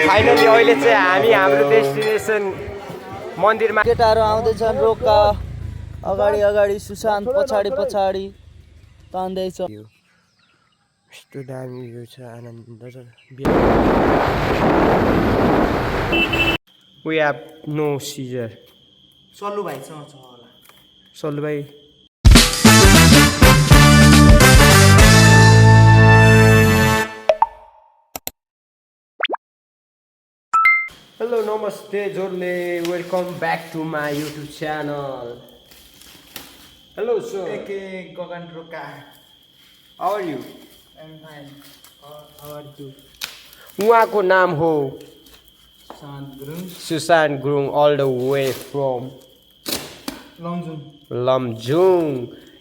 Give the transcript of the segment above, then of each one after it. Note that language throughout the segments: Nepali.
फाइनली अहिले चाहिँ हामी हाम्रो डेस्टिनेसन मन्दिरमा केटाहरू आउँदैछन् रोका अगाडि अगाडि सुशान्त पछाडि पछाडि तान्दैछ यस्तो दामी भ्यू छ आनन्द छ वी हेभ नो सिजर सल्लु भाइसँग छ होला सल्लु भाइ Hello, namaste, Jorle. Welcome back to my YouTube channel. Hello, sir. एके Gagan Roka How are you? I'm fine. How are you? उहाँको नाम हो Sushant Gurung Sushant Gurung all the way from Lamjung Lamjung.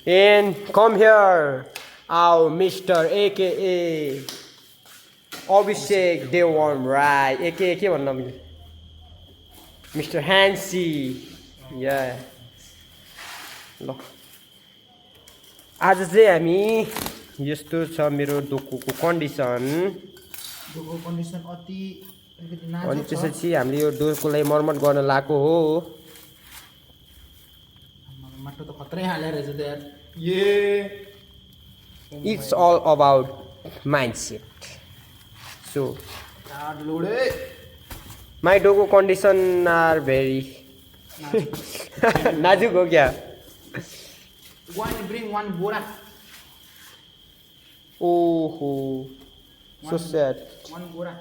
And come here, our Mr. AKA Abhishek Dewan Rai. AKA के भन्नु मिल्छ? Mr. Hansi. Yeah. ल आज चाहिँ हामी यस्तो छ मेरो डोकोको कन्डिसन डोको कन्डिसन अति अलिकति अनि नाजुक छ त्यसपछि हामीले यो डोकोलाई मर्मत गर्न लाएको हो माटो त खत्रै हालेर रहेछ त यार it's all about mindset so कार्ड लोडे माई डोको कन्डिसन आर भेरी नाजुक हो क्या one bring one बोरा ओहो सो स्याड one बोरा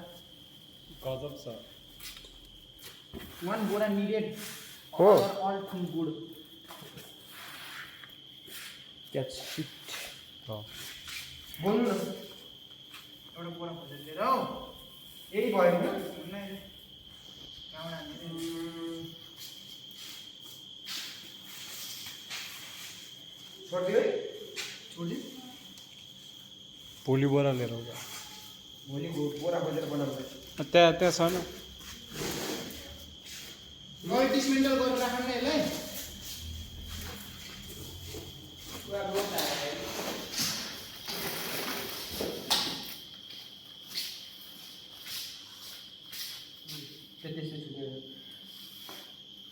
गजब छ one बोरा needed हो all from good that's shit बोल्नु न एउटा बोरा खोजेर लिएर हौ यही भयो नि छोडिदियो है छोडिदियो भोलि बोरा लिएर आउँदा भोलि बोरा खोजेर बनाउँछ त्यहाँ त्यहाँ छैन डिसमेन्टल गरेर राख्नु न यसलाई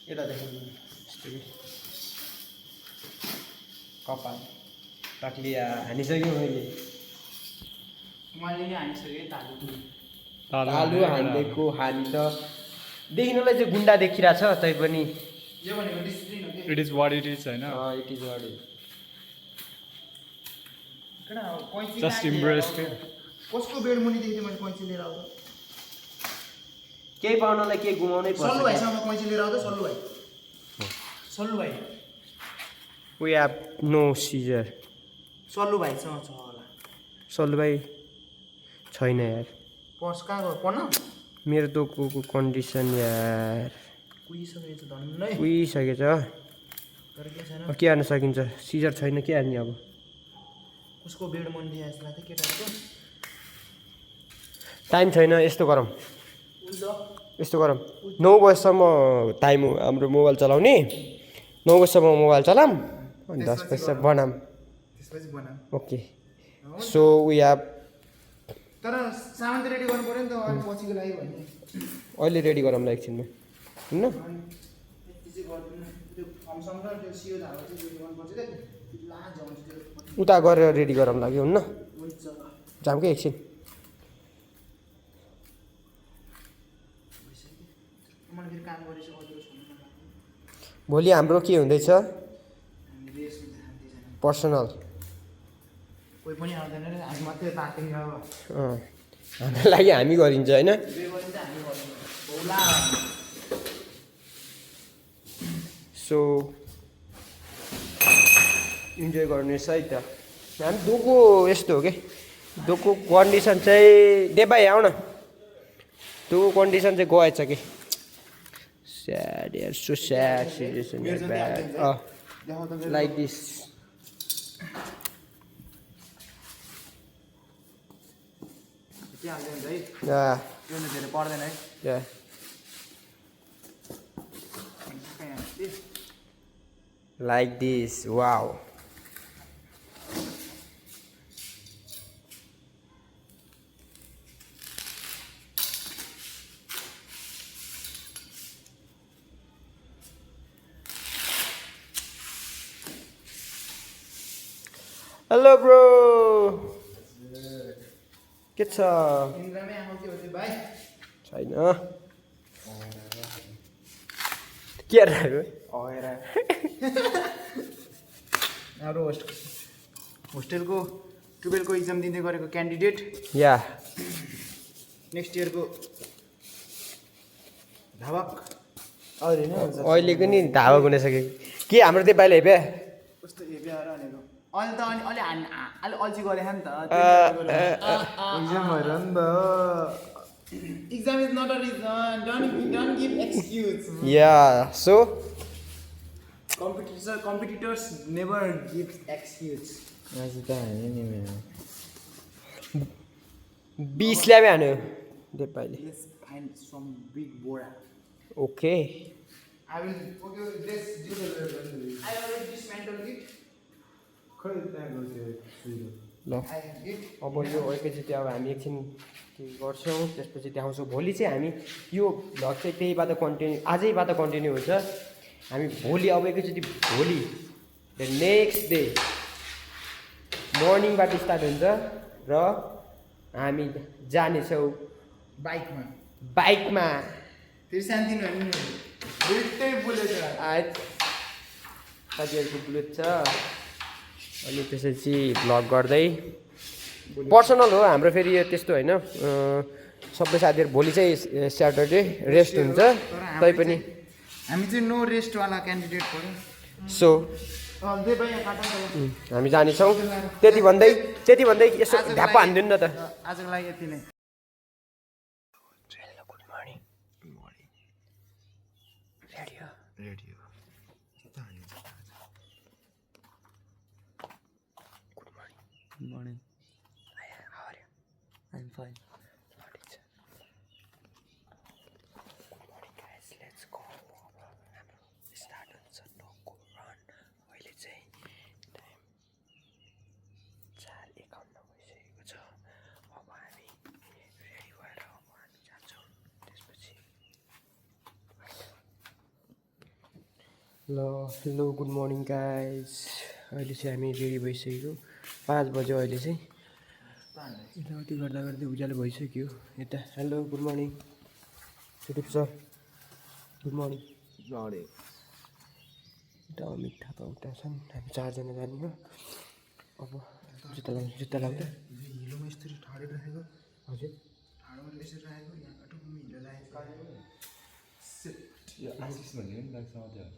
यता देखाउनु कपाल टाक्लिया हानिसक्यो मैले मैले नि हानिसकेँ तालु आलु हानिदिएको हानी त देखिनुलाई चाहिँ गुन्डा देखिरहेछ तै पनि यो भनेको डिसिप्लिन हो it is what it is होइन it is what is just impress के कसको बेड मुनिदेखि थियो मैले कैँची लिएर आउँदा केही पाउनलाई केही गुमाउनै सल्लु पर्छ भाइसँग कैँची लिएर आउँदा सल्लु भाइ वी हेभ नो सिजर सल्लु भाइसँग छ होला सल्लु भाइ छैन यार पर्स कहाँ गयो पढ्न मेरो डोकोको कन्डिसन यार कुहिसकेको छ धन्नै कुहिसकेछ तर के छैन के हान्न सकिन्छ सिजर छैन के हान्ने अब उसको बेड मन दिए जस्तो लाग्थ्यो केटाहरूको टाइम छैन यस्तो गरौँ हुन्छ यस्तो गरौँ 9 बजीसम्म टाइम हाम्रो मोबाइल चलाउने 9 बजीसम्म मोबाइल चलाऊँ अनि 10 बजीसम्म बनाऊँ त्यसपछि बनाऊ ओके सो वी हेभ तर सामान त रेडी गर्नु पऱ्यो नि त अनि पछिको लागि भने अहिले रेडी गरौँला एकछिनमा होइन अनि त्यति चाहिँ गर्दैन त्यो फर्मसम र त्यो सियो धागो चाहिँ रेडी गर्नुपर्छ क्या लाज आउँछ त्यो उता गरेर रेडी गरौँ लागि हुन्न हुन्छ जाऊँ कि एकछिन मैले फेरि काम गरेपछि अरू छोड्नु मन लाग्यो भोलि हाम्रो के हुँदैछ हामी रेस हुन्छ खाँदैछौँ पर्सनल कोही पनि आउँदैन रे हामी मात्रै तातिङ अब हाम्रो लागि हामी गरिन्छ होइन जे गरिन्छ हामी गर्छौँ होला सो इन्जोय गर्नुहोस् है त हामी डोको यस्तो हो कि डोको कन्डिसन चाहिँ देबाई आऊ न डोको कन्डिसन चाहिँ गएछ कि स्याड यार so sad situation like this के हाल्दैन है या यो धेरै पर्दैन है या like this wow hello bro के छ इन्द्रमै आएको के हो त्यो भाइ छैन के राख्यो हाम्रो होस्टेलको 12को इक्जाम दिँदै गरेको क्यान्डिडेट या नेक्स्ट इयरको धावक अहिलेको नि धावक हुन सक्यो के हाम्रो त्यो पाइले हेप्या कस्तो हेप्या र भनेको अहिले त अलि अल्छी गरे नि त इक्जाम भएर नि त exam is not a reason don't give excuse yeah so competitors never give excuse आज त हाने नि मेरो 20 ल्याबे हान्यो देपाइले लेट्स फाइन्ड सम बिग बोरा okay I will okay this I already dismantled it खै त्यहाँको त्यो ल I have it अब यो एकैचोटि अब हामी एकछिन के गर्छौँ त्यसपछि देखाउँछौँ भोलि चाहिँ हामी यो भ्लग चाहिँ त्यहीबाट कन्टिन्यू आजैबाट कन्टिन्यू हुन्छ हामी भोलि अब एकैचोटि भोलि नेक्स्ट डे मर्निङबाट स्टार्ट हुन्छ र हामी जानेछौँ बाइकमा बाइकमा फेरि सानोतिनो होइन नि दुइटै बुलेट आज साथीहरूको बुलेट छ अनि त्यसपछि भ्लग गर्दै पर्सनल हो हाम्रो फेरि यो त्यस्तो होइन सबै साथीहरू भोलि चाहिँ स्याटरडे रेस्ट हुन्छ तैपनि हामी चाहिँ नो रेस्टवाला क्यान्डिडेट पऱ्यो सो हामी जानेछौँ त्यति भन्दै यसो ढ्याप्प हानिदिनु न त आजको लागि यति नै good morning radio good morning good morning how are you I am fine good morning guys let's go हाम्रो स्टार्ट हुन्छ टोको रन अहिले चाहिँ टाइम 4:51 भइसकेको छ अब हामी रेडी भएर अब हामी जान्छौँ त्यसपछि ल हेलो गुड मर्निङ गाइस अहिले चाहिँ हामी रेडी भइसक्यो 5 बज्यो अहिले चाहिँ यताउति गर्दा गर्दै उज्यालो भइसक्यो यता hello good morning Sudeep sir good morning यता अमित थापा उता छन् हामी 4 जना जाने हो अब जुत्ता लाउँदा हिलोमा यसरी ठाडेर राखेको हजुर ठाडोमा यसरी राखेको यहाँ टुक्नु हिलो राखेको यो आशिष भन्ने पनि लाग्छ हजुर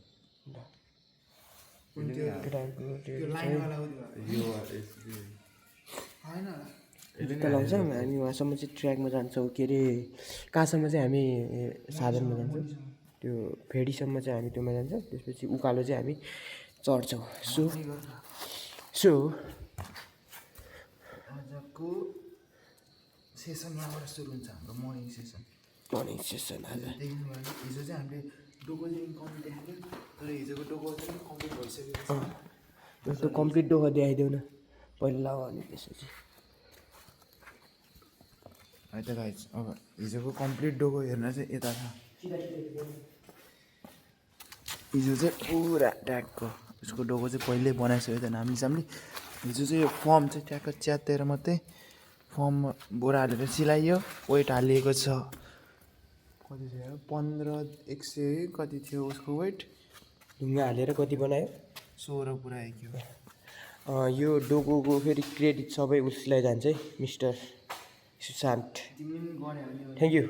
केटाहरूको त्यो लाइनवाला हो त्यो होइन जुत्ता लाउँछौँ हामी वहाँसम्म चाहिँ ट्र्याकमा जान्छौँ के अरे कहाँसम्म चाहिँ हामी साधनमा जान्छौँ त्यो फेडीसम्म चाहिँ हामी त्योमा जान्छौँ त्यसपछि उकालो चाहिँ हामी चढ्छौँ सो आजको सेसन यहाँबाट सुरु हुन्छ हाम्रो मर्निङ सेसन आज देखिनु भयो हिजो चाहिँ हामीले डोको चाहिँ कम्प्लिट देखाएको तर हिजोको डोको चाहिँ कम्प्लिट भइसकेको छ त्यो कम्प्लिट डोको देखाइदेऊ न पहिला लाऊ अनि त्यसपछि है त गाइज अब हिजोको कम्प्लिट डोको हेर्न चाहिँ यता छ हिजो चाहिँ पुरा ट्यागको उसको डोको चाहिँ पहिल्यै बनाइसक्यो त नाम्ली साम्ली हिजो चाहिँ यो फर्म चाहिँ ट्याक्क च्यातेर मात्रै फर्म बोरा हालेर सिलाइयो वेट हालिएको छ कति थियो 15 100 कति थियो उसको वेट ढुङ्गा हालेर कति बनायो 16 पुऱ्यायो यो डोकोको फेरि क्रेडिट सबै उसलाई जान्छ है मिस्टर सुशान्त थ्याङ्क यू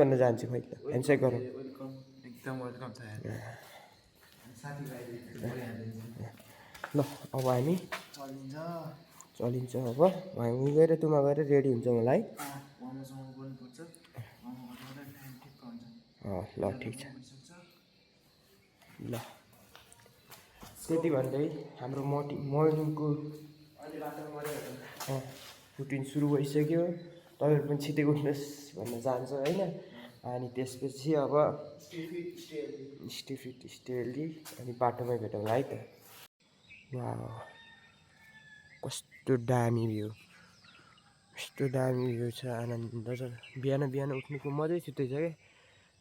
भन्न चाहन्छु खै ह्यान्डसेक गरौँ एकदम वेलकम छ ल अब हामी चलिन्छ अब हामी गएर तुमा गएर रेडी हुन्छ मलाई ल ठिक छ ल त्यति भन्दै हाम्रो मर्निङको रुटिन सुरु भइसक्यो तपाईँहरू पनि छिटै उठ्नुहोस् भन्न चाहन्छु होइन अनि त्यसपछि अब स्टेली अनि बाटोमै भेटौँला है त वाउ कस्तो दामी भ्यू छ आनन्द छ बिहान उठ्नुको मजै छुट्टै छ क्या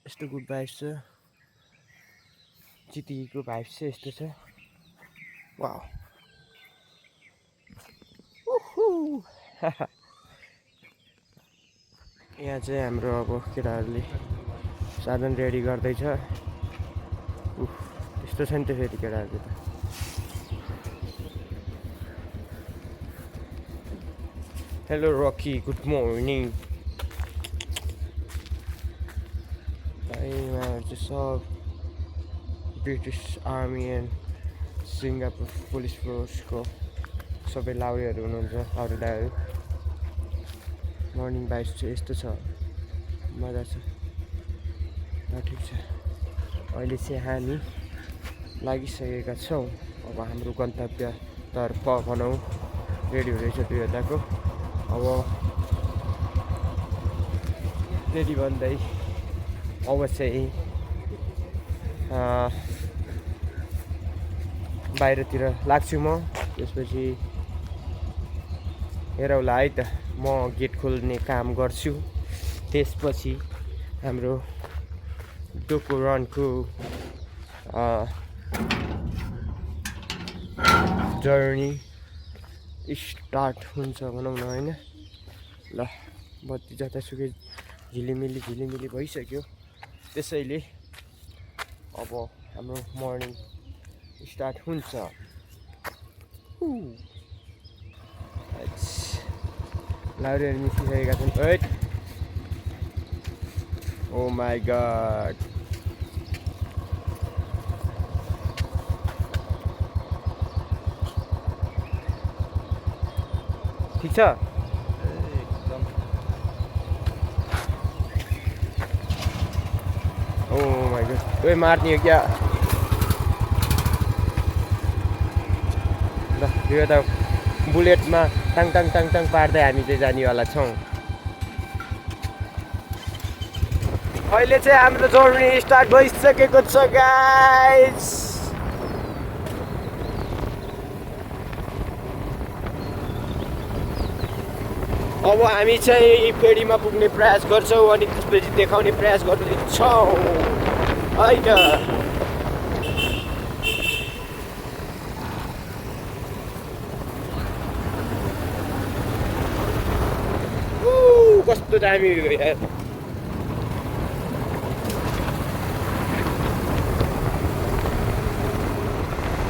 यस्तो गुड भाइब्स छ चिटीको भाइब्स चाहिँ यस्तो छ वाउ यहाँ चाहिँ हाम्रो अब केटाहरूले साधन रेडी गर्दैछ। उफ त्यस्तो छ नि त फेरि केटाहरूले त। Hello Rocky good morning. यिनीहरू चाहिँ सब British army and Singapore police फोर्सको सबै लाउरेहरू हुनुहुन्छ। लाउरे दाहरू मर्निङ भाइब्स चाहिँ यस्तो छ, मजा छ। ठिक छ, अहिले चाहिँ हामी लागिसकेका छौँ। अब हाम्रो गन्तव्यतर्फ भनौँ रेडी हुँदैछ 2 हप्ताको। अब रेडी भन्दै अब चाहिँ बाहिरतिर लाग्छु म। त्यसपछि हेरौँला है त, म गेट खोल्ने काम गर्छु। त्यसपछि हाम्रो डोको रनको जर्नी स्टार्ट हुन्छ भनौँ न होइन। ल बत्ती जतासुकै झिलिमिली भइसक्यो। त्यसैले अब हाम्रो मर्निङ स्टार्ट हुन्छ। लाउरेहरू निस्किसकेका छन्। ओइ ओ माई गड, ठिक छ। ओ माई गड, ओइ मार्ने हो क्या? ल यो त बुलेटमा टाङ टाङ टाङ टाङ पार्दै हामी चाहिँ जानेवाला छौँ। अहिले चाहिँ हाम्रो जर्नी स्टार्ट भइसकेको छ गाइस। अब हामी चाहिँ फेरीमा पुग्ने प्रयास गर्छौँ अनि त्यसपछि देखाउने प्रयास गर्दैछौँ है त। कस्तो दामी यार।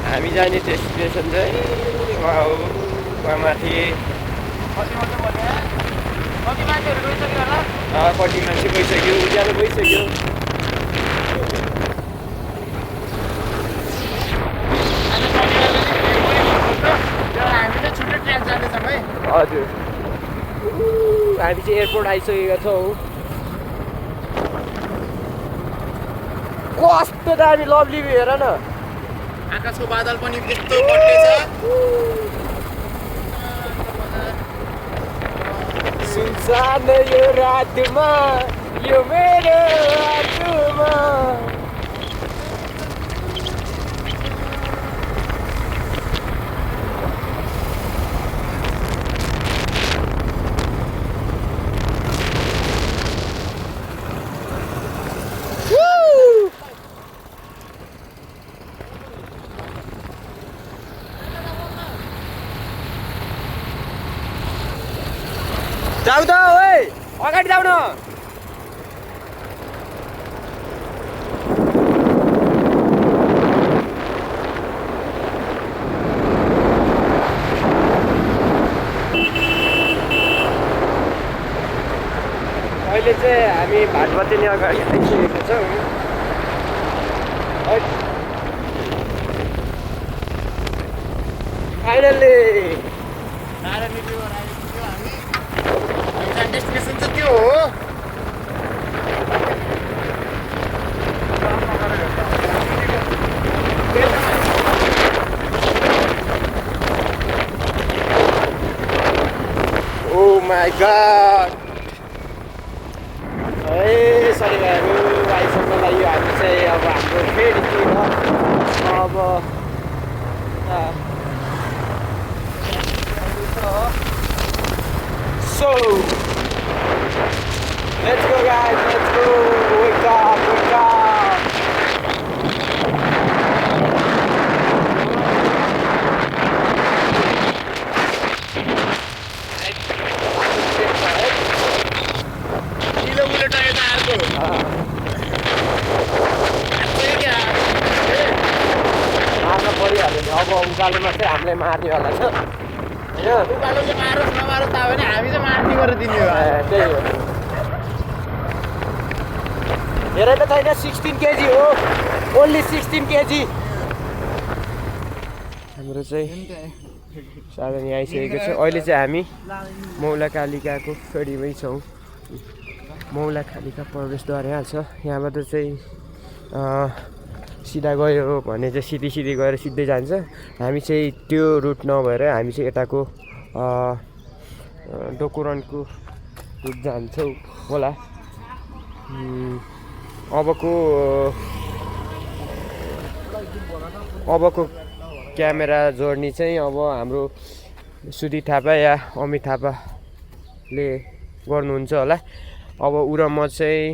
हामी जाने डेस्टिनेसन चाहिँ वहाँ माथि। कति मान्छे गइसक्यो, उज्यालो गइसक्यो। हजुर, हामी चाहिँ एयरपोर्ट आइसकेका छौँ। कस्तो दामी लभली भ्यू हेर न। आकाशको बादल पनि यस्तो बढ्दै छ। सुनसान यो रातमा, यो मेरो आत्मा। जाऊ त ओए, अगाडि जाऊ न। अहिले चाहिँ हामी भाटबत्ती अगाडि आइसकेका छौँ। फाइनल्ली डेस्टिनेसन चाहिँ त्यो हो। ओ माई गॉड, है साथीभाइहरू आइसक्नलाई यो हामी चाहिँ अब हाम्रो फेरितिर अब so let's go guys, let's go, wake up, wake up. हामीलाई मार्नेवाला छ होइन उकालो चाहिँ मारोस् नमारोस् तापनि हामी चाहिँ मार्ने गरेर दिने हो त्यही हो धेरै त छैन 16 केजी हो ओन्ली 16 केजी हाम्रो चाहिँ साधन यहाँ आइसकेको छ अहिले चाहिँ हामी मौला कालिकाको फेरीमै छौँ मौला कालिका प्रवेशद्वार यहाँ छ यहाँबाट चाहिँ सिधा गयो भने चाहिँ सिधी गएर सिधै जान्छ हामी चाहिँ त्यो रुट नभएर हामी चाहिँ यताको डोकोरनको रुट जान्छौँ होला अबको क्यामेरा जोड्ने चाहिँ अब हाम्रो सुदीप थापा या अमित थापाले गर्नुहुन्छ होला अब ऊ र म चाहिँ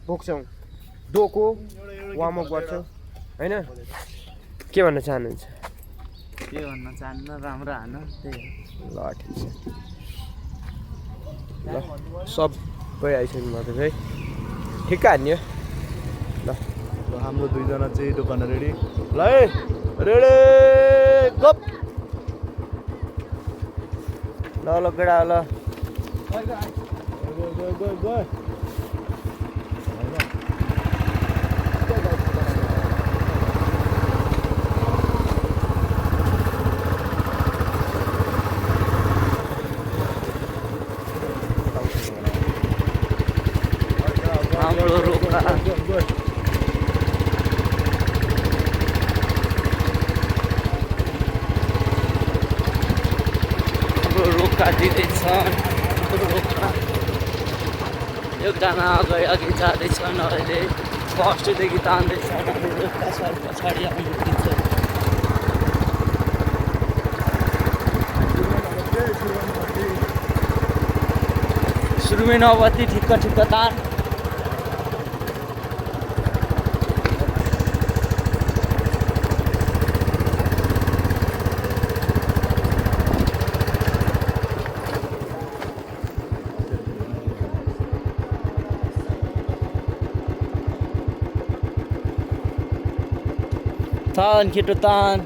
बोक्छौँ डोको वार्मअप गर्छौँ होइन के भन्न चाहनुहुन्छ के भन्न चाहन्न राम्रो हान त्यही ल ठिक छ ल सबै आइसक्नु भएको चाहिँ ठिक्क हान्यो ल हाम्रो दुईजना चाहिँ दोकान रेडी ल है रेडी गप ल केटा ल हाम्रो रोका रोका दिँदैछन् रोका एकजना अगाडि जाँदैछन् अहिले फर्स्टदेखि तान्दैछन् अब रोका सर पछाडि आउनुहुन्छ सुरुमै नबत्ती ठिक्क तान तान छिटो तान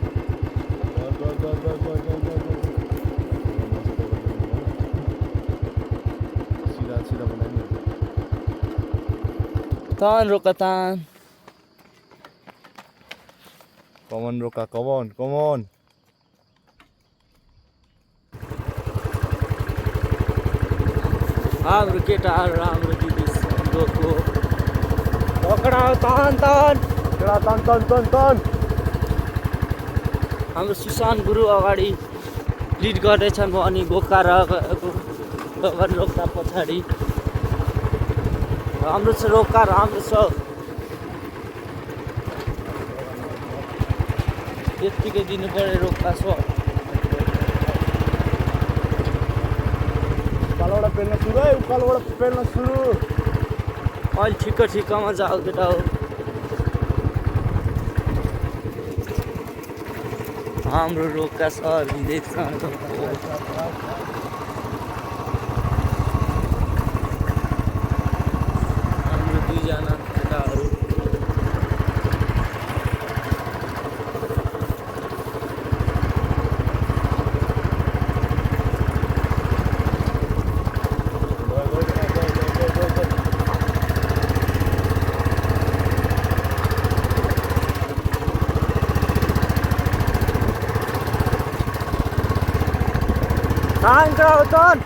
तान रोका तान कमन रोका कमन हाम्रो केटाहरू राम्रो दिँदैछ पकडा तान हाम्रो सुशान्त गुरु अगाडि लिड गर्दैछन् अनि गोका र रोक्दा पछाडि राम्रो छ रोका राम्रो छ यत्तिकै दिनु पर्यो रोक्दा छ उकालोबाट पेल्न सुरु है उकालोबाट पेल्न सुरु अहिले ठिक्कमा जाऊ केटा हो हाम्रो रोका सर हुँदैछ हाम्रो दुईजना केटाहरू तान कराओ तान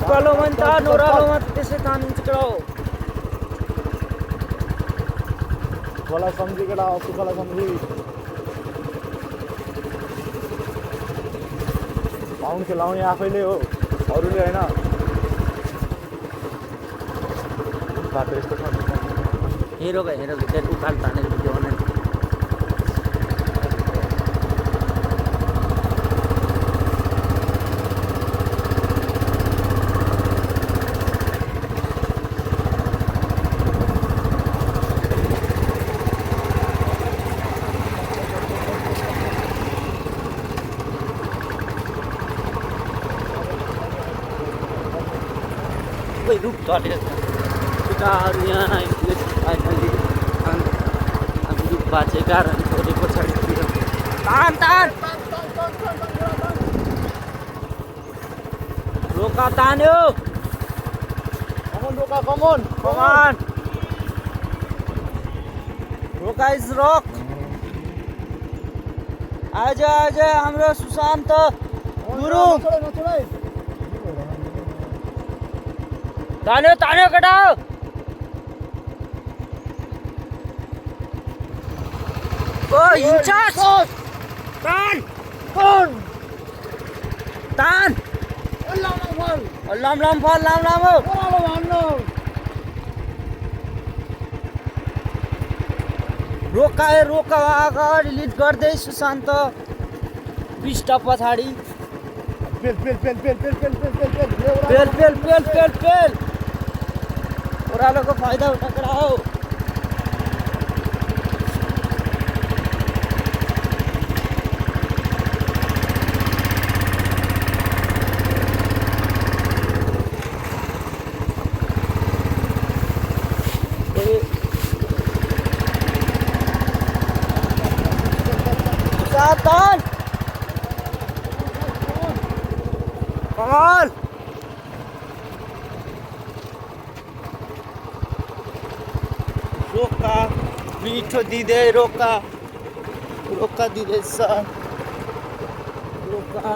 उकालो मन तान ओह्रालोमा त्यसै तानिन्छ कराओ खोला सम्झी केटा सुखला सम्झी पाउन्ड खेलाउने आफैले हो अरूले होइन बाटो यस्तो छ हेरो त्यहाँ उकालो तानेको भिडियो बनायो रुख चढेर केटाहरू यहाँ बाँचेका र छोरी पछाडितिर तान तान रोका तान्यो कमान रोका इज रक आज हाम्रो सुशान्त गुरुङ तान्यो तान्यो केटा ओ इन्चार्ज तान तान लाम रोका अगाडि लिड गर्दै सुशान्त पृष्ठ पछाडि पेल ओह्रालोको फाइदा उठाएर हो Satan! Come on! रोका मिठो दिँदै रोका दिँदैछ रोका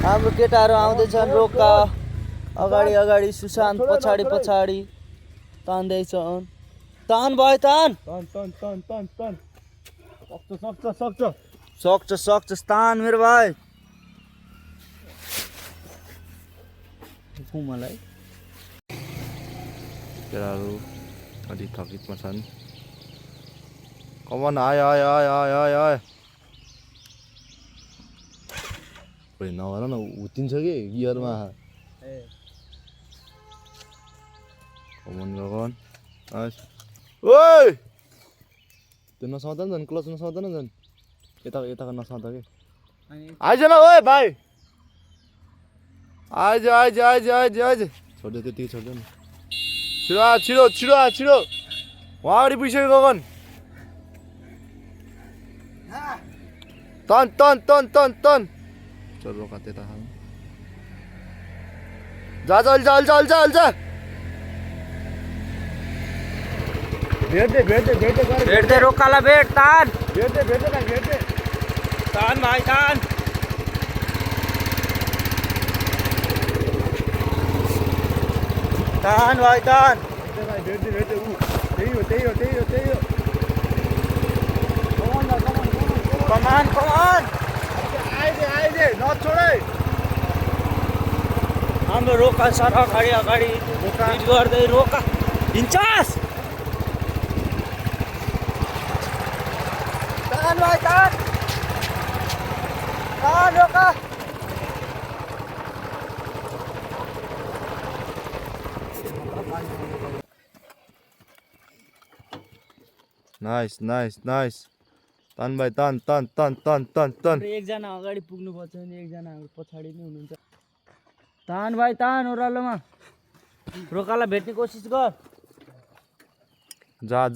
हाम्रो केटाहरू आउँदैछन् रोका अगाडि सुशान्त पछाडि तान्दैछन् तान भयो तान सक्छ तान मेरो भाइ मलाई केटाहरू अलि थकितमा छन् कमन आय खोइ नगर न उत्तिन्छ कि गियरमा कमन गगन ओइ त्यो नसाउँदा नि झन् क्लच नसाउँदा नि झन् यताको नसाउँदा कि आइज न ओए भाइ आइज छोड्दै त्यतिकै छोड्दै नि छिटो वहाँ अगाडि पुगिसक्यो गगन तन चल रोका त्यता जा अल्छ भेट्दै रोकाला भेट तान तान भाइ तान भाइ तान कमान नछोडे हाम्रो रोका सर अगाडि लिड गर्दै रोका इन्चार्ज तान भाइ तान रोका नाइस तान भाइ तान एकजना अगाडि पुग्नुपर्छ भने एकजना पछाडि नै हुनुहुन्छ तान भाइ तान ओह्रालोमा रोकालाई भेट्ने कोसिस गर जा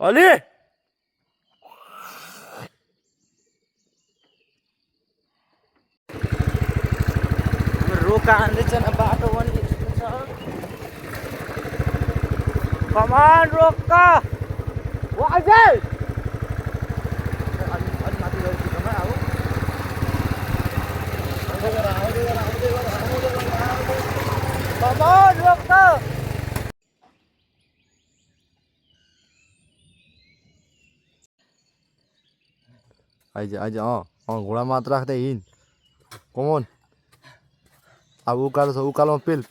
अलि रोका हान्दैछ न बाटो पनि यस्तो छ कमान रोका कमान रोका आइज घोडा मात्र राख्दै हिँड कमन अब उकालो छ उकालोमा पेल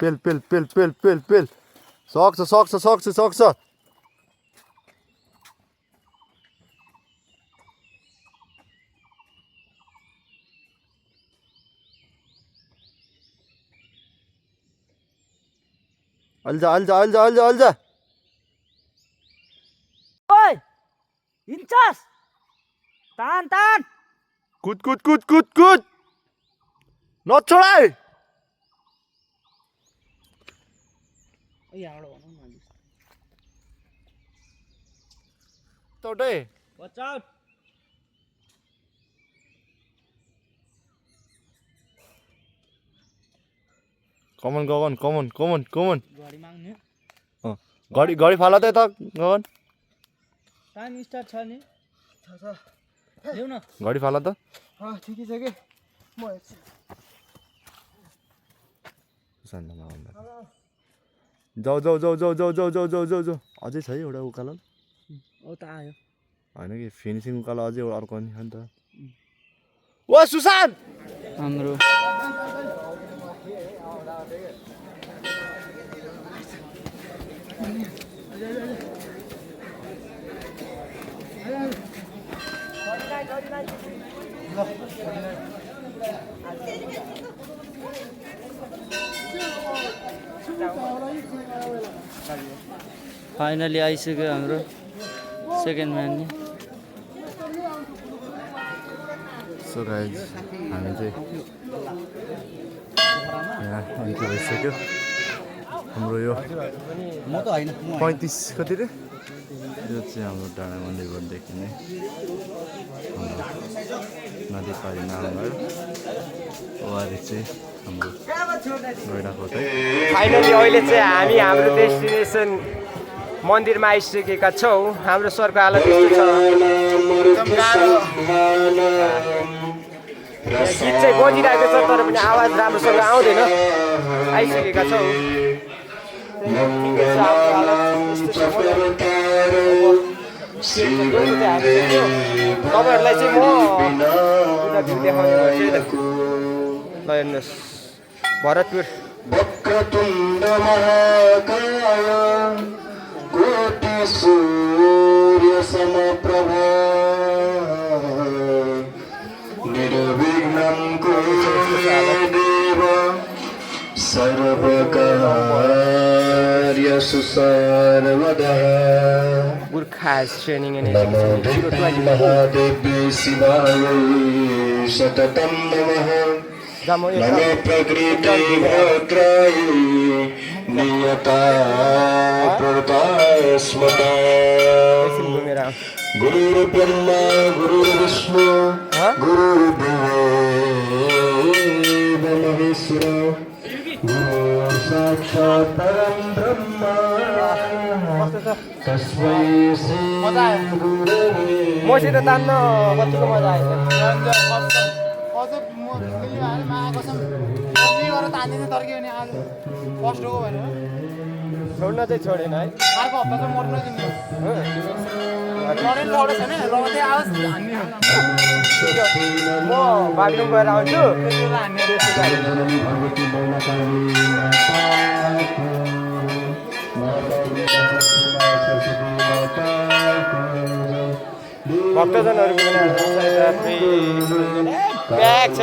सक्छ अल्झा ओइ इन्चार्ज तान कुद नछोड है यहाँबाट भनौँ न अलिक। तोटे Watch out! Come on Gagan come on come on come on घडी माग्ने घडी घडी फाला त यता गगन टाइम स्टार्ट छ नि ल्याउ न घडी फाला त ठिकै छ कि म हेर्छु जाऊ जाऊ जाऊ जाऊ जाऊ जाऊ जाऊ जाऊ जाऊ जाऊ अझै छ है एउटा उकालो ओ त आयो होइन कि फिनिसिङ उकालो अझै एउटा अर्को नि नि त ओ सुशान्त हाम्रो फाइनली आइसक्यो हाम्रो सेकेन्ड म्यान नि सो गाइज हामी चाहिँ यहाँ अन्त्य भइसक्यो हाम्रो यो 35 कति रे यो चाहिँ हाम्रो डाँडा मन्दिरदेखि नै नदी पारी नामबाट वारी चाहिँ हाम्रो गइरहेको चाहिँ फाइनली अहिले चाहिँ हामी हाम्रो डेस्टिनेसन मन्दिरमा आइसकेका छौँ हाम्रो सरको हालत यस्तो छ गीत चाहिँ बजिरहेको छ तर पनि आवाज राम्रोसँग आउँदैन आइसकेका छौँ ठिकै छ हाम्रो हालत यस्तो छ तपाईँहरूलाई चाहिँ म उता भ्यू देखाउने गर्छु ल हेर्नुहोस् भरतपुर वक्रतुण्ड महाकाय कोटि सूर्य समप्रभा निर्विघ्नं कुरु मे देव सर्वकार्येषु सर्वदा गोर्खा ट्रेनिङ नमो महादेव्यै शिवायै सततं नमः नमो प्रकृति भद्राय नियता प्रतास्मता गुरुर्ब्रह्मा गुरुर्विष्णु गुरुर्देवो महेश्वर गुरु साक्षात् परं ब्रह्म तस्मै श्री गुरवे मसित तान्न कतिको मजा आयो छोड्न चाहिँ छोडेन है म बागलुङ गएर आउँछु भक्तजनहरूको ब्याग छ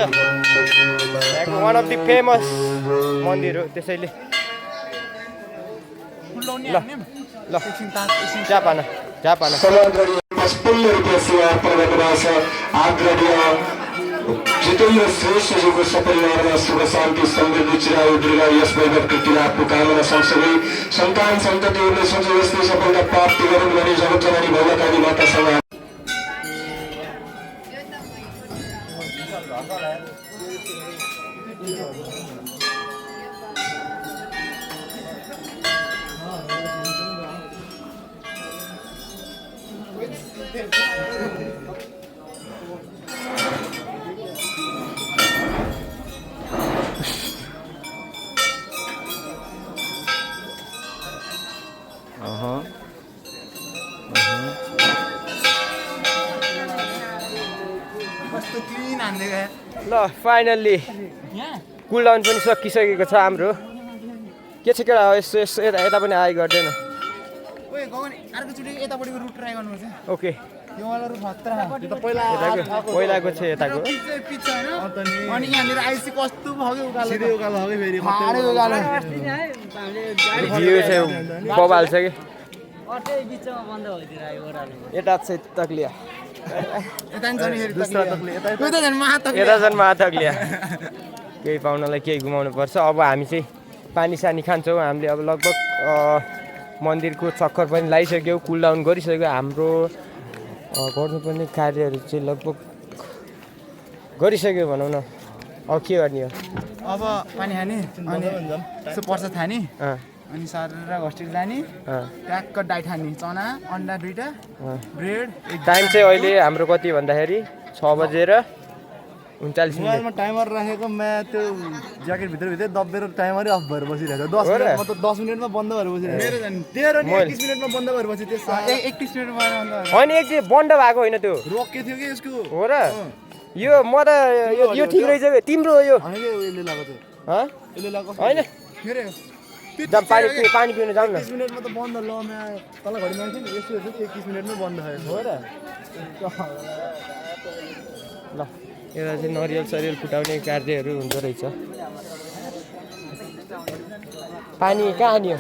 वान अफ दि फेमस मन्दिर हो त्यसैले ल ल जापान पुण्य रूपले सेवा पर्वतवास आग्रह जितेन्द्र श्रेष्ठजीको सपरिवारमा सुख शान्ति समृद्धि चिरायु दीर्घ यस वैभव कृतिलाभको कामना सँगसँगै सन्तान सन्ततिहरूले सोचे यस्तै सफलता प्राप्ति गरून् भने जगतजननी भगवती मातासँग ल फाइनल्ली कुलडाउन पनि सकिसकेको छ हाम्रो के छ केटा यसो यसो यता पनि आइ गर्दैन ओके पहिलाको छ यताको भ्यू चाहिँ बबाल छ कि यता चाहिँ तक्लिया यता झन् महातक्लिया केही पाउनलाई केही घुमाउनु पर्छ। अब हामी चाहिँ पानी सानी खान्छौँ। हामीले अब लगभग मन्दिरको चक्कर पनि लगाइसक्यौँ, कुल डाउन गरिसक्यो। हाम्रो गर्नुपर्ने कार्यहरू चाहिँ लगभग गरिसक्यो भनौँ न। अब के गर्ने हो? अब पानी खाने अनि यसो पर्छ खाने अनि सारेर हस्टेल जाने ट्याक्क डाइट खाने चना अन्डा 2टा ब्रेड। टाइम चाहिँ अहिले हाम्रो कति भन्दाखेरि 6:39 मोबाइलमा टाइमर राखेको म्या त्यो ज्याकेट भित्रभित्रै दबेर टाइमरै अफ भएर बसिरहेको 10 मिनटमा त 10 मिनटमा बन्द भएर बसिरहेको तेरो नि 21 मिनटमा बन्द भएर बस्यो त्यो 31 मिनटमा बन्द भयो। होइन एक चाहिँ बन्द भएको होइन त्यो रोके थियो कि यसको हो र। यो म त यो ठिक रहेछ कि तिम्रो हो यो होइन कि यसले लगाएको थियो हँ यसले लगाएको होइन मेरो जाम पानी पिउनु जाउँ न। 21 मिनटमा त बन्द ल म्या तल घडी मान्छे नि यसो हेर्छु 21 मिनटमै बन्द भयो हो र। ल एउटा चाहिँ नरियल सरियल फुटाउने कार्यहरू हुँदो रहेछ। पानी कहाँ नि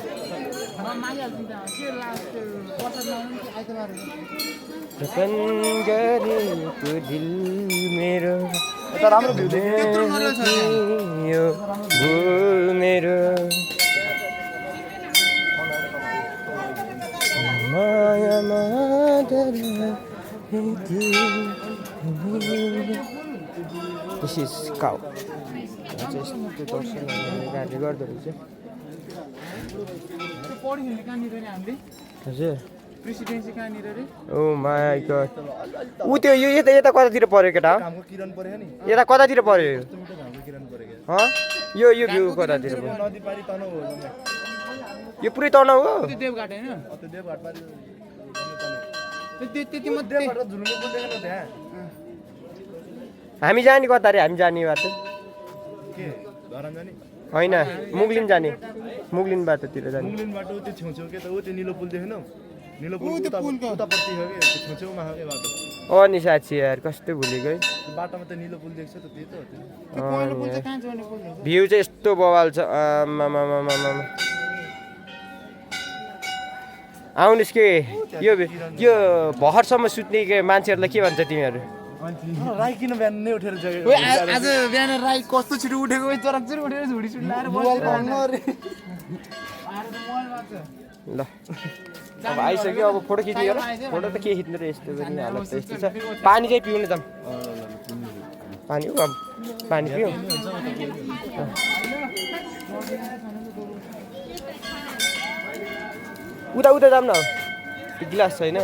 दिल मेरो यता राम्रो भ्यू भुल मेरो मायामा This is cow. यस्तो दर्शनहरू गाडी गर्दो रहेछ। हजुर प्रेसिडेन्सी कहाँनिर रे? ओ माई गॉड। ऊ त्यो यो यता कतातिर पर्यो केटा? हाम्रो किरण परेको नि यता कतातिर पर्यो यो? हाम्रो किरण परेको हँ यो भ्यू कतातिर पर्यो? नदी पारी तनाउ हो यो पुरै तनाउ हो? त्यो देवघाट हैन? त्यो देवघाट पारी त्यति मात्रै देवघाट झुलुङको पनि देखेन त्यहाँ हामी जाने कता रे? हामी जाने बाटो के धरान जाने होइन मुगलिन जाने मुगलिन बाटोतिर जाने। मुगलिन बाटो त्यो छेउछेउ के त ऊ त्यो निलो पुल देखेनौ निलो पुल उतापट्टि हो कि छेउछेउमा हो के बाटो अनि साँच्ची यार कस्तो भुलेको है। त्यो बाटोमा त निलो पुल देख्छ त त्यही त हो त्यो पहिलो पुल चाहिँ कहाँ जाने पुल हो? भ्यू चाहिँ यस्तो बवाल छ। आमामामामा आउनुहोस् के यो भर्खरसम्म सुत्ने के मान्छेहरूलाई के भन्छ तिमीहरू? राई किन बिहान नै उठेर जग्गा ओइ आज बिहान राई कस्तो छिटो उठेको ओइ चरकचर उठेर झुडी सुडी लाएर ल अब आइसक्यो। अब फोटो खिच्ने हो र? फोटो त के खिच्नु र यस्तो पनि हालत त यस्तो छ। पानी चाहिँ पिउनु त पानी हो अब पानी पिउ। उता उता जाऊँ न। गिलास छैन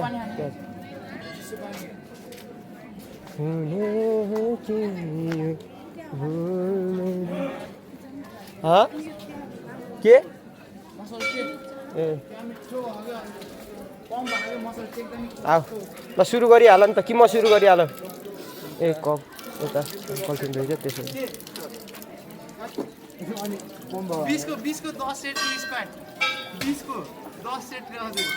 के ए आऊ ल सुरु गरिहाल नि त कि म सुरु गरिहाल? ए कप यता कल्टिन रहेछ त्यसो 20 को 10 सेट स्क्वाट 20 को 10 सेट हजुर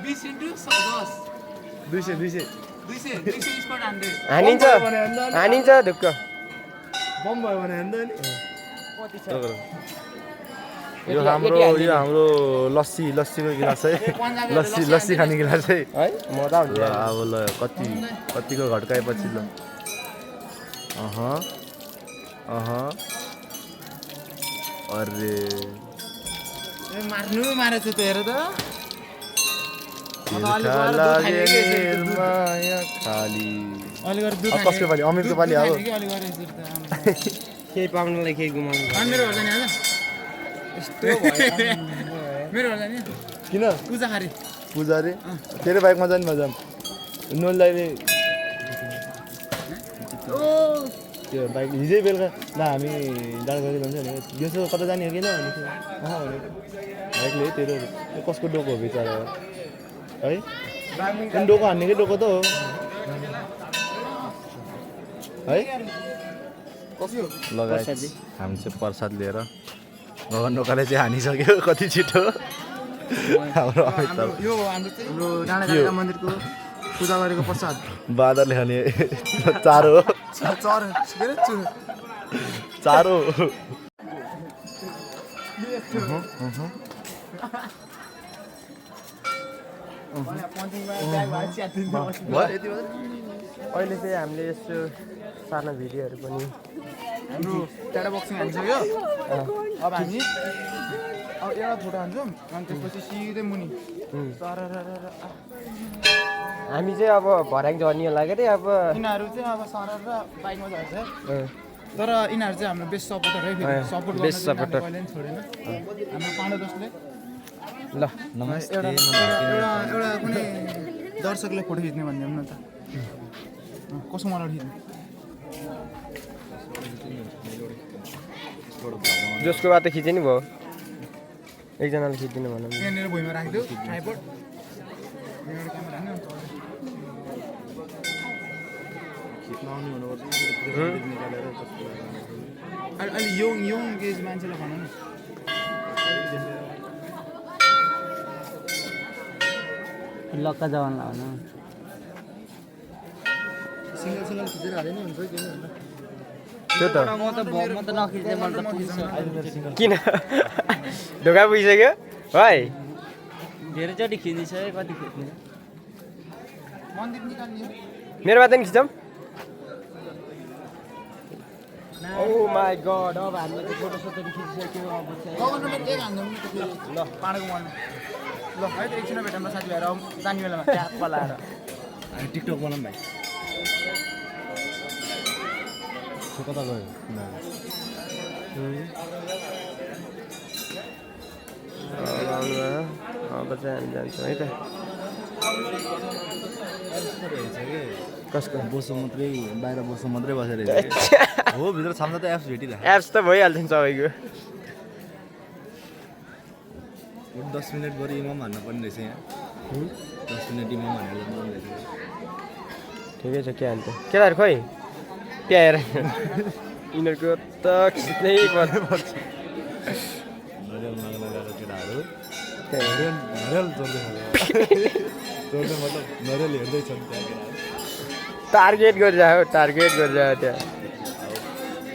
20 * 10 200 स्क्वाट हानिन्छ ढुक्क बम भयो भने हेर्दा नि यो यो हाम्रो लस्सीको गिलास है लस्सी खाने गिलास है मजा हुन्छ अब ल कतिको घट्काएपछि ल अरे मारेछ त हेर त कसको पालि अमिरको पालि अब केही पाउनलाई केही गुमाउनु मेरो घर जाने आज मेरो घर जाने किन पूजा खारे पूजा रे तेरो बाइकमा जाने म जाम नोनलाई त्यो बाइक हिजै बेलुका ल हामी डाँडा गएर जान्छ नि यसो कता जाने हो कि बाइकले तेरो कसको डोको हो बिचरा है कुन डोको हान्नेकै डोको त हो है लगाए हामी चाहिँ प्रसाद लिएर गगन ढोकाले चाहिँ हानिसक्यो कति छिटो हाम्रो यो हाम्रो डाँडा मन्दिरको पूजा गरेको प्रसाद बाँदरले खाने चारो हो चारो भयो यति मात्रै अहिले चाहिँ हामीले यस्तो सानो भिडियोहरू पनि हाम्रो टाढा बक्सिङ हालिसक्यो अब हामी अब एउटा फोटो हान्छौँ अनि त्यसपछि सिधै मुनि हामी चाहिँ अब भर्याङ झर्ने होला के अब यिनीहरू चाहिँ अब सरर र बाइकमा झर्छ तर यिनीहरू चाहिँ हाम्रो बेस्ट सपोर्टर है फेरि सपोर्ट गर्न बेस्ट चाहिँ सपोर्टर। कहिले पनि छोडेन हाम्रो पाण्डे दोस्तले ल एउटा एउटा कुनै दर्शकले फोटो खिच्ने भनिदिउँ न त कसो मलाई खिच्ने जसको बाटो खिचे नि भयो एकजनाले खिचिदिनु भनौँ यहाँनिर भुइँमा राखिदियो ट्राइपोड एउटा क्यामेरा हान्यो अहिले यङ एज मान्छेलाई भन न लक्का जवानलाई भनौँ सिङ्गल खिचेर हाल्यो नि हुन्छ किन त्यो त म त नखिच्ने मैले त पुगिसक्यो किन ढोका पुगिसक्यो है धेरैचोटि खिचिसक्यो कति खिच्ने मन्दिर निकाल्ने मेरो बाटो नि खिचौँ ओ माई गड अब हामीले चाहिँ फोटो सोटोहरू खिचिसक्यो अब चाहिँ गभर्नमेन्ट एक हाल्नु नि त फेरि ल पाँडको मन ल है त एकछिन भेटौँ साथीभाइहरू अब जाने बेलामा ट्याप लाएर हामी टिकटक बनाऊँ भाइ कता गयो अब चाहिँ हामी जान्छौँ है त कसको बोसो मात्रै बाहिर बोसो मात्रै बसेर हो भित्र छाम्दा त एप्स भेटिरहेको एप्स त भइहाल्छ नि सबैको 10 मिनट गरी इमाम हान्न पर्ने रहेछ यहाँ 10 मिनट इमाम हान्नु पर्ने रहेछ ठिकै छ के हान्छ केटाहरू खोइ प्याएर यिनीहरूको त खिच्नै पर्छ नरियल माग्न गएको केटाहरू त्यही नरियल जोड्दै जोड्दै मतलब नरियल हेर्दैछन् त्यहाँ केटाहरू टार्गेट गरिरहेको टार्गेट गरिरहेको त्यहाँ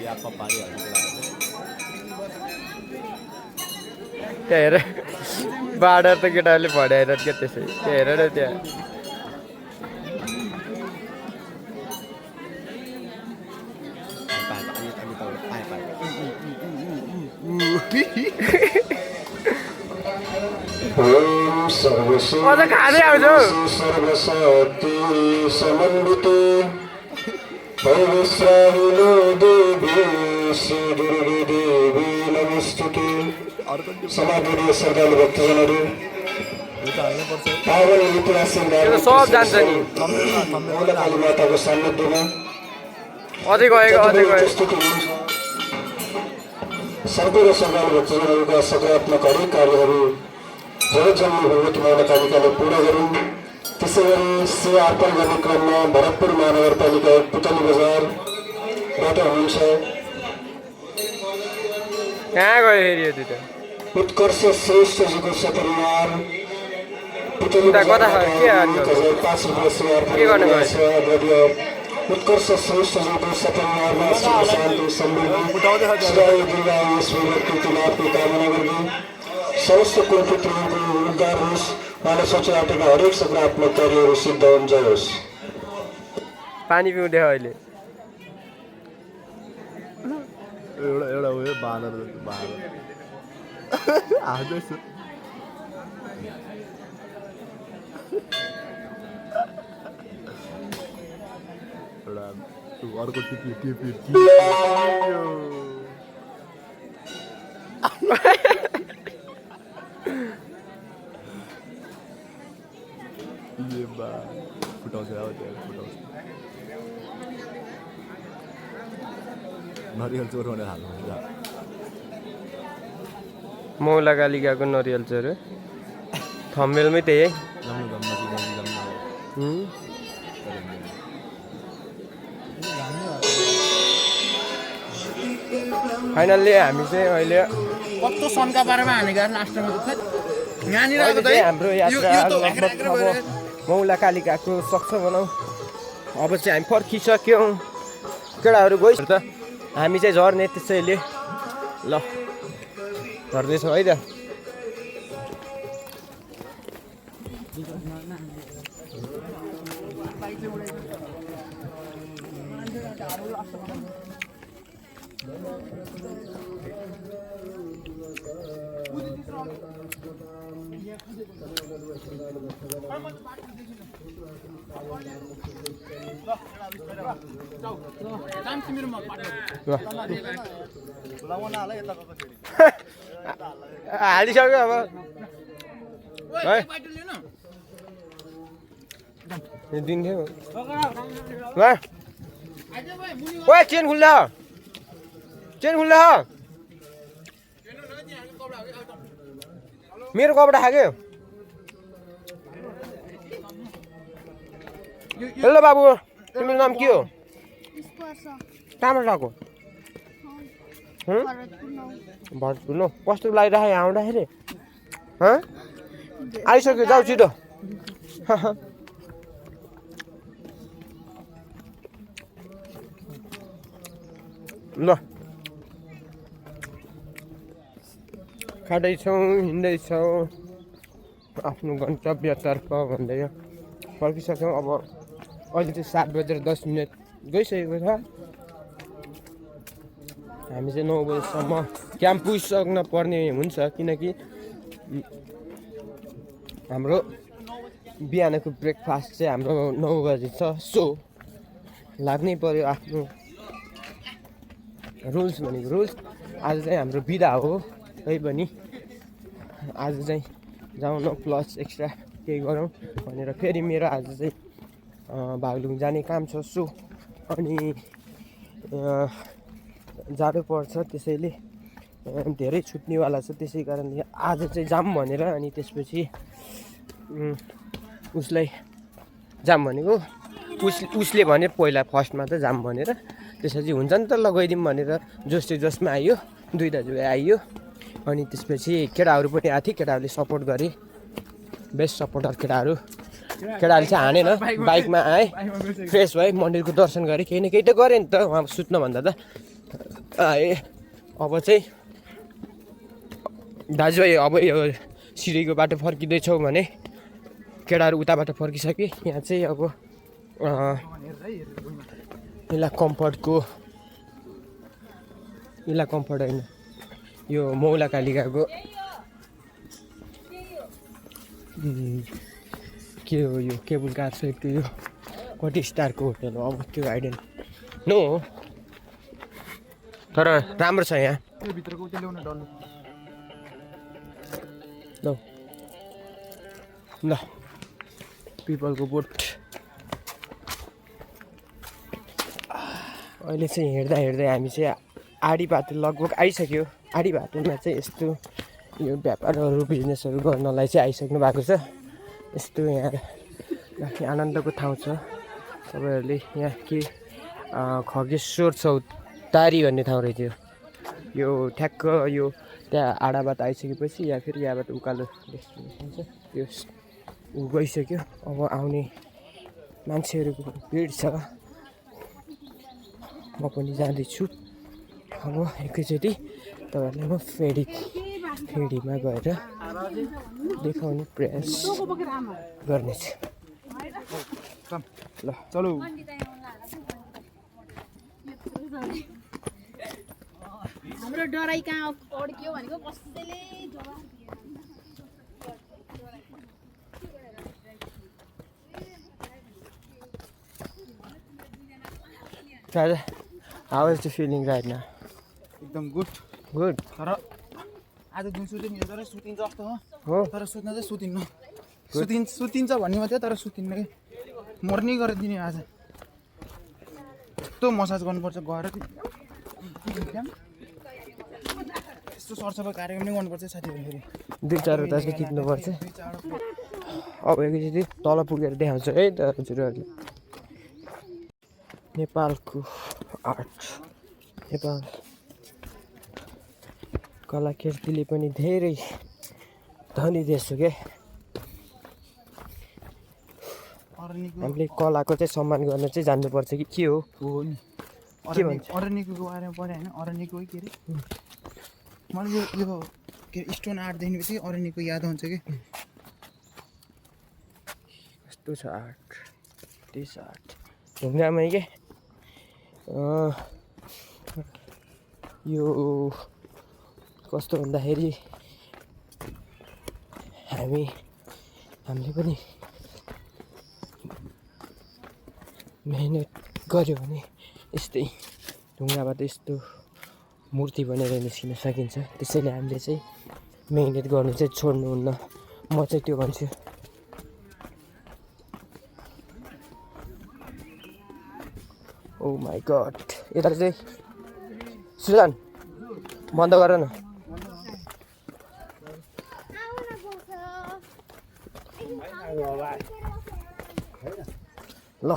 या पारिहाल्छ केटाहरू त्यहाँ हेर बाडा त केटाहरूले भड्याएर क्या त्यसै त्यहाँ हेर न त्यहाँ अझ खाँदै आउँछु सर्वशक्ति समन्वित भैरवश्राविनो देवी श्री दुर्गे देवी नमस्तुते समाजवादी श्रद्धालु भक्तजनहरू पावन ऐतिहासिक त्यो सब जान्छ नि काली माताको सान्निध्यमा अझै गएको अझै गयो स्थिति हुन्छ सर्व र श्रद्धालु भक्तजनहरूका सकारात्मक हरेक कार्यहरू जगतजननी भगवती महाकालिकाले पूर्ण गरौँ त्यसै गरी सेवा अर्पण गर्ने क्रममा भरतपुर महानगरपालिका पुतली बजारबाट हुनुहुन्छ कहाँ गयो फेरि यो दुइटा उत्कर्ष श्रेष्ठजीको सपरिवार पुतली कता के हाल्नु? 5 रुपियाँ सेवा अर्पण के गर्नु गयो? सेवा द्रव्य उत्कर्ष श्रेष्ठजीको सपरिवारमा सुख शान्ति समृद्धि सदाय दुर्गा यस कृति लाभको कामना गर्दै समस्त कुलपुत्रहरूको उद्धार होस् उहाँले सोचिराखेका हरेक सकारात्मक कार्यहरू सिद्ध हुन्छ होस् पानी पिउँदै अहिले एउटा उयो बाँदर आउँदैछ एउटा अर्को टिप्यो फुटाउँछ अब त्यहाँ फुटाउँछ नरियल चोर भनेर हाल्नु मौला कालिकाको नरियल चोर थम्मेलमै त्यही है फाइनल्ली हामी चाहिँ अहिले कस्तो सन्का पारेमा हानेको लास्टमा यहाँनिर अहिले चाहिँ हाम्रो यात्रा लगभग अब मौला कालिकाको सक्छ भनौँ अब चाहिँ हामी फर्किसक्यौँ केटाहरू गइस त हामी चाहिँ झर्ने त्यसैले ल झर्दैछौँ है त हालिसक्यो अब है दिन्थ्यो ओए चेन खुल्दा मेरो कपडा खाग्यो हेलो बाबु तिम्रो नाम के हो कहाँबाट आएको भरतपुर न कस्तो लागिरहेको यहाँ आउँदाखेरि आइसक्यो जाऊ छिटो ल खाँदैछौँ हिँड्दैछौँ आफ्नो गन्तव्यतर्फ भन्दै फर्किसक्यौँ अब अहिले चाहिँ 7:10 गइसकेको छ हामी चाहिँ 9 बजीसम्म क्याम्प पुगिसक्न पर्ने हुन्छ किनकि हाम्रो बिहानको ब्रेकफास्ट चाहिँ हाम्रो 9 बजी छ सो लाग्नै पर्यो आफ्नो रुल्स भनेको रुल्स आज चाहिँ हाम्रो बिदा हो तै पनि आज चाहिँ जाउँ न प्लस एक्स्ट्रा केही गरौँ भनेर फेरि मेरो आज चाहिँ बागलुङ जाने काम छ सो अनि जाडो पर्छ त्यसैले धेरै छुट्नेवाला छ त्यसै कारणले आज चाहिँ जाम भनेर अनि त्यसपछि उसलाई जाम भनेको उसले भने पहिला फर्स्टमा त जाम भनेर त्यसपछि हुन्छ नि त ल गइदिउँ भनेर जोसमा आइयो 2 दाजु आइयो अनि त्यसपछि केटाहरू पनि आएको थियो केटाहरूले सपोर्ट गरे बेस्ट सपोर्टर केटाहरूले चाहिँ हानेन बाइकमा आएँ फ्रेस भएँ मन्दिरको दर्शन गरेँ केही न केही त गरेँ नि त उहाँ सुत्नुभन्दा त आएँ अब चाहिँ दाजुभाइ अब यो सिँढीको बाटो फर्किँदैछौँ भने केटाहरू उताबाट फर्किसके यहाँ चाहिँ अब इला कम्फर्ट होइन यो मौला कालिकाको के हो यो केबुल कार साइडको यो कति स्टारको होटल हो अब त्यो आइडिया नो हो तर राम्रो छ यहाँ ल पिपलको बोट अहिले चाहिँ हेर्दा हामी चाहिँ आडी बाटो लगभग आइसक्यो आडी बाटोमा चाहिँ यस्तो यो व्यापारहरू बिजनेसहरू गर्नलाई चाहिँ आइसक्नु भएको छ यस्तो यहाँ आनन्दको ठाउँ छ तपाईँहरूले यहाँ के खगेश्वर चौतारी भन्ने ठाउँ रहेछ यो ठ्याक्क यो त्यहाँ आडाबाट आइसकेपछि या फेरि यहाँबाट उकालो डेस्टिनेसन छ त्यो गइसक्यो अब आउने मान्छेहरूको भिड छ म पनि जाँदैछु अब एकैचोटि तपाईँहरूलाई म फेरीमा गएर देखाउने प्रयास गर्नेछु ल चलो हाम्रो डराइ कहाँ अड्क्यो भनेको कसैले How is the feeling right now? एकदम गुड तर आज जुन सुटिङ तर सुतिन्छ जस्तो हो तर सुत्न चाहिँ सुतिन्छ भन्ने मात्रै तर सुतिन्न कि मर्नी गरेर दिने आज यस्तो मसाज गर्नुपर्छ गएर यस्तो सरसफाइ कार्यक्रम नै गर्नुपर्छ साथीहरू दुई चारवटा चाहिँ खिच्नुपर्छ अब एकैचोटि तल पुगेर देखाउँछ है त हजुरहरूले नेपालको आर्ट नेपाल कलाकृतिले पनि धेरै धनी देश हो क्या हामीले कलाको चाहिँ सम्मान गर्न चाहिँ जान्नुपर्छ कि के हो नि के भन्छ अरण्यको बारेमा पढेँ होइन अरण्यको के अरे मलाई यो के अरे स्टोन आर्ट देख्नेपछि अरण्यको याद आउँछ कि कस्तो छ आर्ट त्यस आर्ट ढुङ्गामै के यो कस्तो भन्दाखेरि हामीले पनि मेहनत गऱ्यो भने यस्तै ढुङ्गाबाट यस्तो मूर्ति बनेर निस्किन सकिन्छ। त्यसैले हामीले चाहिँ मेहनत गर्नु चाहिँ छोड्नुहुन्न, म चाहिँ त्यो भन्छु। ओ माई गड, यता चाहिँ सुजन बन्द गर न। ल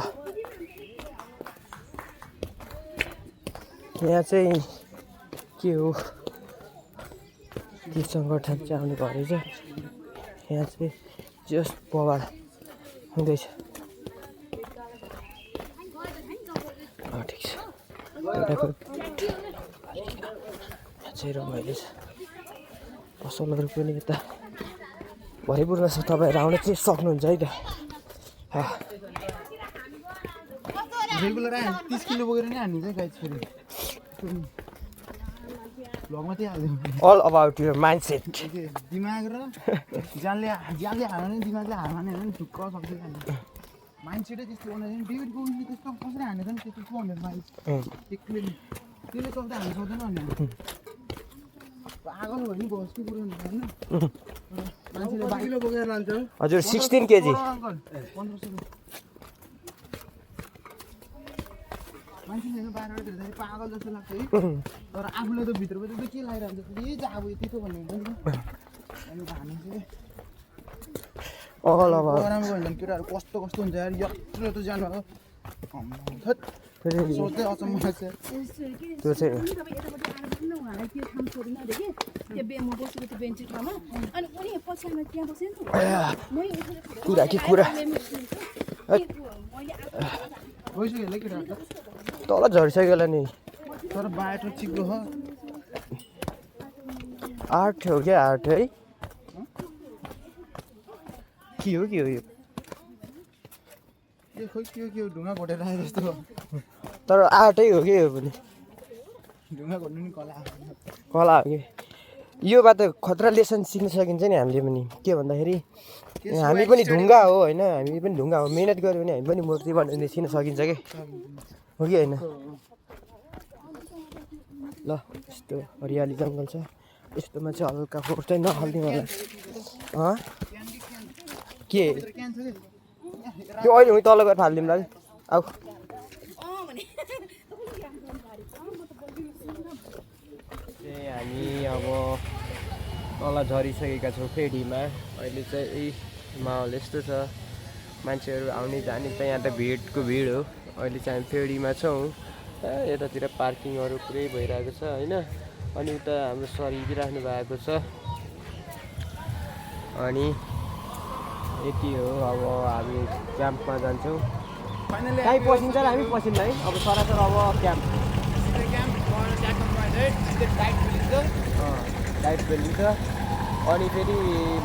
यहाँ चाहिँ के हो, के सङ्गठन चाहिँ आउने भयो रहेछ। यहाँ चाहिँ जस्ट बवाल हुँदैछ। ठिक छ, एउटाको यहाँ चाहिँ रमाइलो छ। पसलहरू पनि यता भरिपूर्ण छ, तपाईँहरू आउन चाहिँ सक्नुहुन्छ है त। रेगुलर 30 किलो बोकेर नै हान्नु चाहिँ गाइस फेरि भ्लगमा त्यही हाल्दिउँ। All about your mindset. दिमाग र ज्यानले हाल्यो भने दिमागले हाल्ने होइन नि, ढुक्क सक्छ हाल्नु। माइन्डसेटै त्यस्तो बनाउँछ नि। डेभिड बोवीले त्यस्तो कसरी हानेको नि, त्यस्तो 200 माइल एक्लै त्यसले सक्दा हाल्नु सक्दैन भने पागल भयो नि बस के कुरो होइन। मान्छेले 12 किलो बोकेर लान्छ हजुर 16 केजी। 1500 मान्छेले 12 धेरै पागल जस्तो लाग्छ है। तर आफूले त भित्रबाट त के लागिरहन्छ फेरि चाहिँ अब यति त भन्ने हुन्छ नि। अनि हाने चाहिँ अल अबाउट गरमको हुन्छ नि केटाहरू कस्तो कस्तो हुन्छ यार, यत्रो त जानु हो फेरि सोच्दै अचम्म लाग्छ। त्यो चाहिँ उहाँलाई त्यो ठाउँ छोडिन अरे कि त्यो म बसेको त्यो बेन्च ठाउँमा, अनि उनी पछाडिमा त्यहाँ बसेँ नि त। कुरा के कुरा गइसक्यो होला केटाहरू त, तल झरिसक्यो होला नि। तर बाटो चिक्लो हो। आर्ट हो क्या, आर्ट है। के हो यो ए खोइ के हो ढुङ्गा घोटेर आए जस्तो हो। तर आर्टै हो कि यो पनि, ढुङ्गा घोट्नु नि कला कला हो कि। योबाट खतरा लेसन सिक्न सकिन्छ नि हामीले पनि। के भन्दाखेरि हामी पनि ढुङ्गा हो होइन, हामी पनि ढुङ्गा हो। मेहनत गऱ्यो भने हामी पनि मूर्ति बनाएर निस्किन सकिन्छ कि, हो कि होइन। ल यस्तो हरियाली जङ्गल छ, यस्तोमा चाहिँ हल्का फोहोर चाहिँ नहाल्ने होला। के त्यो अहिले उहीँ तल गएर फालिदिउँला नि। आऊ हामी अब तल झरिसकेका छौँ फेरीमा। अहिले चाहिँ यही माहौल यस्तो छ, मान्छेहरू आउने जाने त यहाँ त भिडको भिड हो। अहिले चाहिँ हामी फेरीमा छौँ। यतातिर पार्किङहरू पुरै भइरहेको छ होइन। अनि उता हाम्रो सर हिँडिराख्नु भएको छ। अनि यति हो, अब हामी क्याम्पमा जान्छौँ। कहीँ पसिन्छ र हामी पसिन्न है। अब सरासर अब क्याम्प लाइट बेलिन्छ। अनि फेरि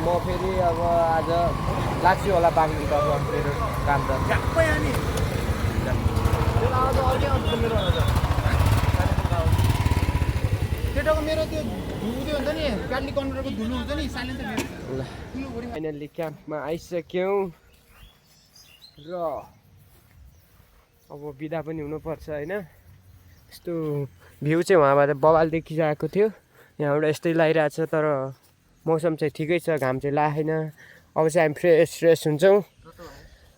म फेरि अब आज लाग्छु होला बाग्लुङतर्फ मेरो काम त। केटाको मेरो त्यो धुलो हुन्छ नि, काली कन्ट्रोलको धुलो हुन्छ नि, साइलेन्सर फाइनल्ली क्याम्पमा आइसक्यौँ र अब बिदा पनि हुनुपर्छ होइन। यस्तो भ्यू चाहिँ वहाँबाट बवाल देखिरहेको थियो। यहाँबाट यस्तै लागिरहेको छ, तर मौसम चाहिँ ठिकै छ, घाम चाहिँ लागेन। अब चाहिँ हामी फ्रेस हुन्छौँ।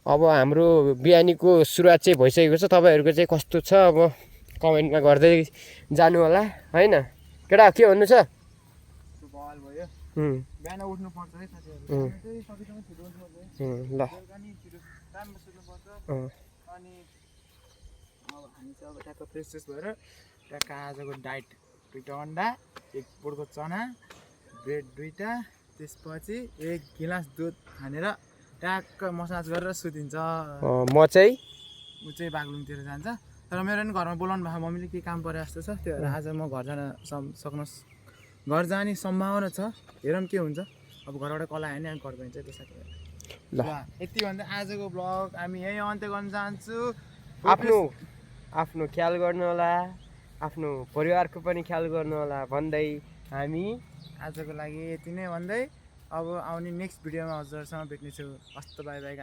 अब हाम्रो बिहानीको सुरुवात चाहिँ भइसकेको छ। तपाईँहरूको चाहिँ कस्तो छ अब कमेन्टमा गर्दै जानु होला होइन। केटा के भन्नु छ? बवाल भयो। बिहान उठ्नु पर्छ है साथीहरू। सकेसम्म छिटो उठ्नुपर्छ है। ल राम्रो सुत्नुपर्छ। अनि अब हामी चाहिँ अब ट्याक्क फ्रेस भएर ट्याक्क आजको डाइट 2टा अन्डा, 1 बोटको चना, ब्रेड 2टा, त्यसपछि 1 गिलास दुध खानेर ट्याक्क मसाज गरेर सुतिन्छ। म चाहिँ ऊ चाहिँ बागलुङतिर जान्छ। तर मेरो पनि घरमा बोलाउनु भएको, मम्मीले के काम परे जस्तो छ। त्यो भएर आज म घर जाने सम्भावना छ। हेरौँ के हुन्छ। अब घरबाट कला आयो नि घर गइन्छ त्यो साथीहरू। ल यति भन्दा आजको ब्लग हामी यहीँ अन्त्य गर्न चाहन्छु। आफ्नो ख्याल गर्नु होला। आफ्नो परिवारको पनि ख्याल गर्नु होला भन्दै हामी आजको लागि यति नै भन्दै अब आउने नेक्स्ट भिडियोमा हजुरहरूसँग भेट्नेछु हस्त बाई बाई